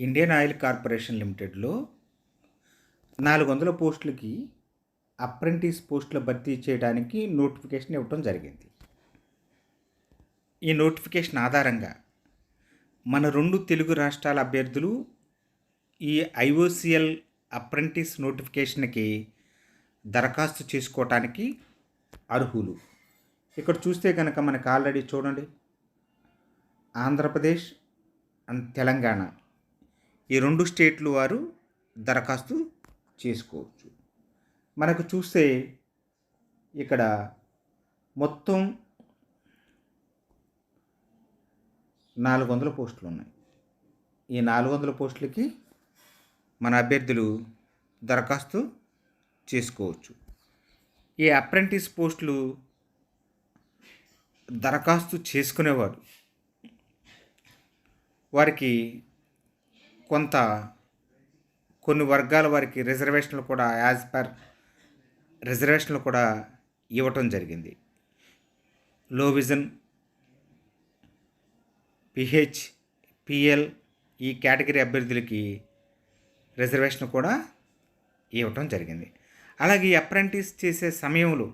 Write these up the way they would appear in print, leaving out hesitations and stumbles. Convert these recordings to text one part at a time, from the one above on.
Indian oil corporation లిమిటెడ్లో 400 పోస్టులకి apprentice పోస్టుల భర్తీ చేయడానికి నోటిఫికేషన్ ఇవ్వటం జరిగింది. ఈ నోటిఫికేషన్ ఆధారంగా మన 2 తెలుగు రాష్ట్రాల అభ్యర్థులు ఈ ఐఓసిఎల్ అప్రెంటిస్ నోటిఫికేషన్కి దరఖాస్తు చేసుకోవటానికి అర్హులు. ఇక్కడ చూస్తే కనుక మనకు ఆల్రెడీ చూడండి, ఆంధ్రప్రదేశ్ అండ్ తెలంగాణ ఈ 2 స్టేట్లు వారు దరఖాస్తు చేసుకోవచ్చు. మనకు చూస్తే ఇక్కడ మొత్తం 400 పోస్టులు ఉన్నాయి. ఈ 400 పోస్టులకి మన అభ్యర్థులు దరఖాస్తు చేసుకోవచ్చు. ఈ అప్రెంటిస్ పోస్టులు దరఖాస్తు చేసుకునేవారు వారికి కొన్ని వర్గాల వారికి రిజర్వేషన్లు కూడా యాజ్ పర్ రిజర్వేషన్లు కూడా ఇవ్వటం జరిగింది. లో విజన్, పిహెచ్, పిఎల్ ఈ కేటగిరీ అభ్యర్థులకి రిజర్వేషన్ కూడా ఇవ్వటం జరిగింది. అలాగే ఈ అప్రెంటిస్ చేసే సమయంలో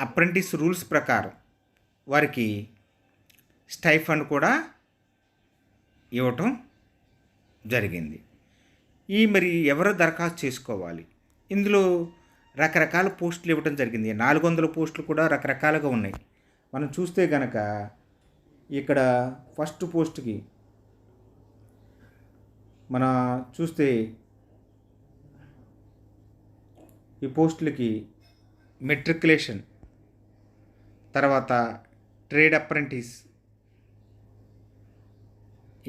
అప్రెంటిస్ రూల్స్ ప్రకారం వారికి స్టైఫండ్ కూడా ఇవ్వటం జరిగింది. మరి ఎవరు దరఖాస్తు చేసుకోవాలి? ఇందులో రకరకాల పోస్టులు ఇవ్వటం జరిగింది. 400 పోస్టులు కూడా రకరకాలుగా ఉన్నాయి. మనం చూస్తే కనుక ఇక్కడ ఫస్ట్ పోస్ట్కి మన చూస్తే ఈ పోస్టులకి మెట్రికులేషన్, తర్వాత trade apprentice,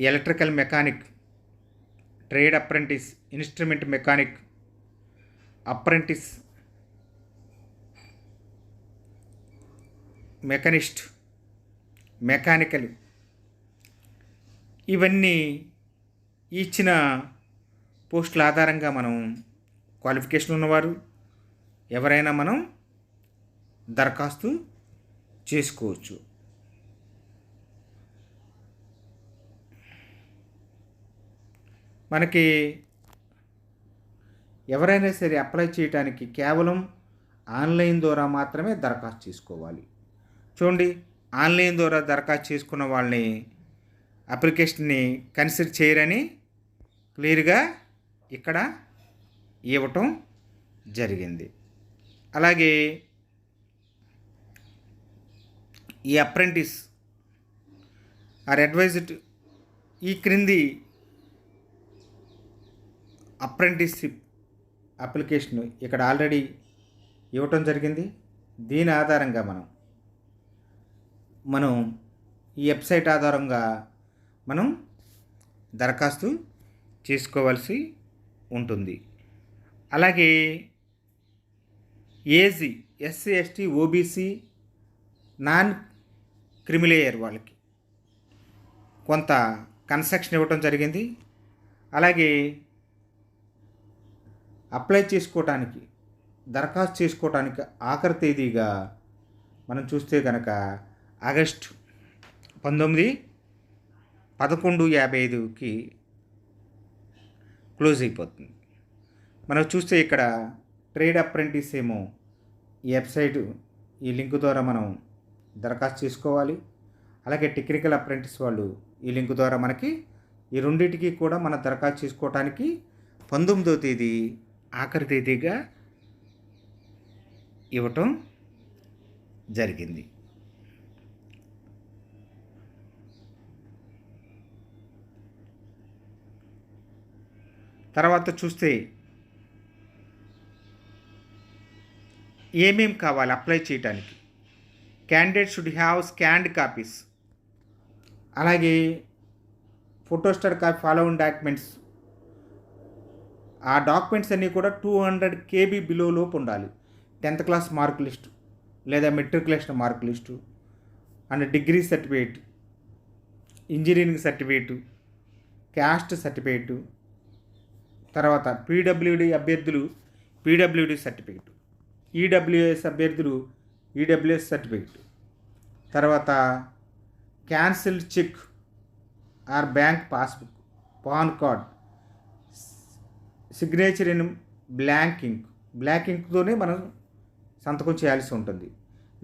electrical mechanic, trade apprentice, instrument mechanic, apprentice, machinist, mechanical, ఇవన్నీ ఇచ్చిన పోస్టుల ఆధారంగా మనం క్వాలిఫికేషన్ ఉన్నవారు ఎవరైనా మనం దరఖాస్తు చేసుకోవచ్చు. మనకి ఎవరైనా సరే అప్లై చేయడానికి కేవలం ఆన్లైన్ ద్వారా మాత్రమే దరఖాస్తు చేసుకోవాలి. చూడండి, ఆన్లైన్ ద్వారా దరఖాస్తు చేసుకున్న వాళ్ళని అప్లికేషన్ని కన్సిడర్ చేయరని క్లియర్గా ఇక్కడ ఇవ్వటం జరిగింది. అలాగే ఈ అప్రెంటిస్ ఆర్ అడ్వైజ్డ్ ఈ క్రింది అప్రెంటిస్షిప్ అప్లికేషన్ ఇక్కడ ఆల్రెడీ ఇవ్వటం జరిగింది. దీని ఆధారంగా మనం ఈ వెబ్సైట్ ఆధారంగా మనం దరఖాస్తు చేసుకోవాల్సి ఉంటుంది. అలాగే AG, SC, ST, OBC, non creamy layer వాళ్ళకి కొంత కన్సెషన్ ఇవ్వటం జరిగింది. అలాగే అప్లై చేసుకోవటానికి, దరఖాస్తు చేసుకోవటానికి ఆఖరి తేదీగా మనం చూస్తే కనుక ఆగస్టు 19/11/55కి క్లోజ్ అయిపోతుంది. మనం చూస్తే ఇక్కడ ట్రేడ్ అప్రెంటిస్ ఏమో ఈ వెబ్సైట్ ఈ లింక్ ద్వారా మనం దరఖాస్తు చేసుకోవాలి. అలాగే టెక్నికల్ అప్రెంటిస్ వాళ్ళు ఈ లింక్ ద్వారా మనకి ఈ రెండింటికి కూడా మనం దరఖాస్తు చేసుకోవటానికి 19వ తేదీ ఆఖరి తేదీగా ఇవ్వటం జరిగింది. తర్వాత చూస్తే ఏమేం కావాలి అప్లై చేయడానికి? Candidate should have scanned copies, అలాగే ఫోటోస్టాట్ కాపీ, ఫాలోయింగ్ డాక్యుమెంట్స్. ఆ డాక్యుమెంట్స్ అన్నీ కూడా 200 KB బిలోలోపు ఉండాలి. 10th క్లాస్ మార్క్ లిస్టు లేదా matriculation mark list and degree certificate, engineering certificate, caste certificate, తర్వాత పీడబ్ల్యూడి అభ్యర్థులు పీడబ్ల్యూడి సర్టిఫికేట్, ఈడబ్ల్యూఎస్ అభ్యర్థులు ఈడబ్ల్యూఎస్ సర్టిఫికేట్, తర్వాత cancelled cheque or bank passbook pan card, signature in black ఇంక్తోనే మనం సంతకం చేయాల్సి ఉంటుంది.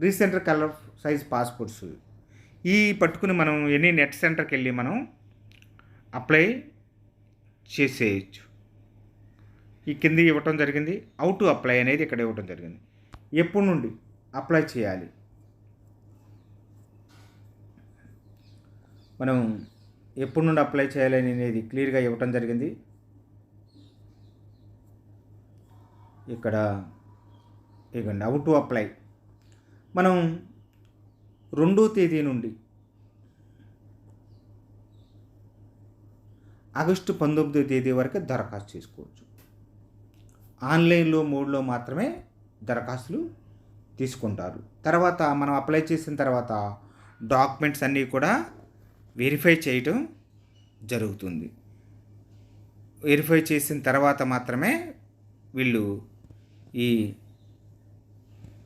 రీసెంట్ కలర్ సైజ్ పాస్పోర్ట్స్ ఈ పట్టుకుని మనం ఎనీ నెట్ సెంటర్కి వెళ్ళి మనం అప్లై చేసేయచ్చు. ఈ కింద ఇవ్వటం జరిగింది. హౌ టు అప్లై అనేది ఇక్కడ ఇవ్వటం జరిగింది. ఎప్పటి నుండి అప్లై చేయాలి, మనం ఎప్పటి నుండి అప్లై చేయాలి అనేది క్లియర్గా ఇవ్వటం జరిగింది. ఇక్కడ ఇవ్వండి హౌ టు అప్లై. మనం 2వ తేదీ నుండి ఆగస్టు 19వ తేదీ వరకు దరఖాస్తు చేసుకోవచ్చు. ఆన్లైన్లో మోడ్లో మాత్రమే దరఖాస్తులు తీసుకుంటారు. తర్వాత మనం అప్లై చేసిన తర్వాత డాక్యుమెంట్స్ అన్నీ కూడా వెరిఫై చేయటం జరుగుతుంది. వెరిఫై చేసిన తర్వాత మాత్రమే వీళ్ళు ఈ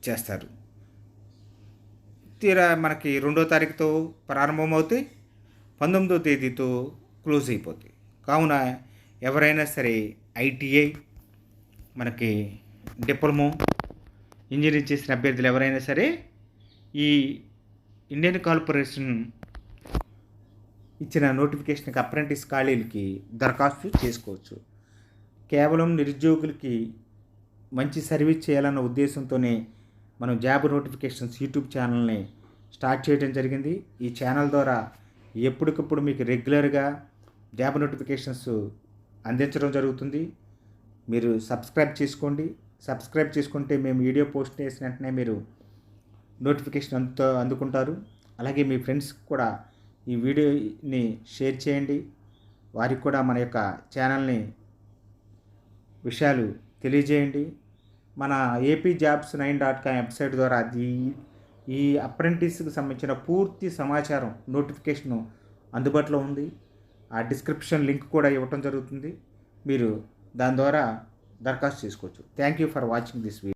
చేస్తారు. తీరా మనకి 2వ తారీఖుతో ప్రారంభమవుతాయి, 19వ తేదీతో క్లోజ్ అయిపోతాయి. కావున ఎవరైనా సరే ఐటీఐ, మనకి డిప్లొమా, ఇంజనీరింగ్ చేసిన అభ్యర్థులు ఎవరైనా సరే ఈ ఇండియన్ కార్పొరేషన్ ఇచ్చిన నోటిఫికేషన్కి అప్రెంటిస్ ఖాళీలకి దరఖాస్తు చేసుకోవచ్చు. కేవలం నిరుద్యోగులకి మంచి సర్వీస్ చేయాలన్న ఉద్దేశంతోనే మనం జాబ్ నోటిఫికేషన్స్ యూట్యూబ్ ఛానల్ని స్టార్ట్ చేయడం జరిగింది. ఈ ఛానల్ ద్వారా ఎప్పటికప్పుడు మీకు రెగ్యులర్గా జాబ్ నోటిఫికేషన్స్ అందించడం జరుగుతుంది. మీరు సబ్స్క్రైబ్ చేసుకోండి. సబ్స్క్రైబ్ చేసుకుంటే మేము వీడియో పోస్ట్ చేసిన వెంటనే మీరు నోటిఫికేషన్ అందుకుంటారు. అలాగే మీ ఫ్రెండ్స్కి కూడా ఈ వీడియోని షేర్ చేయండి. వారికి కూడా మన యొక్క ఛానల్ని విషయాలు తెలియజేయండి. మన apjobs9.com వెబ్సైట్ ద్వారా ఈ అప్రెంటిస్కి సంబంధించిన పూర్తి సమాచారం నోటిఫికేషను అందుబాటులో ఉంది. ఆ డిస్క్రిప్షన్ లింక్ కూడా ఇవ్వటం జరుగుతుంది. మీరు దాని ద్వారా దరఖాస్తు చేసుకోవచ్చు. Thank you for watching this video.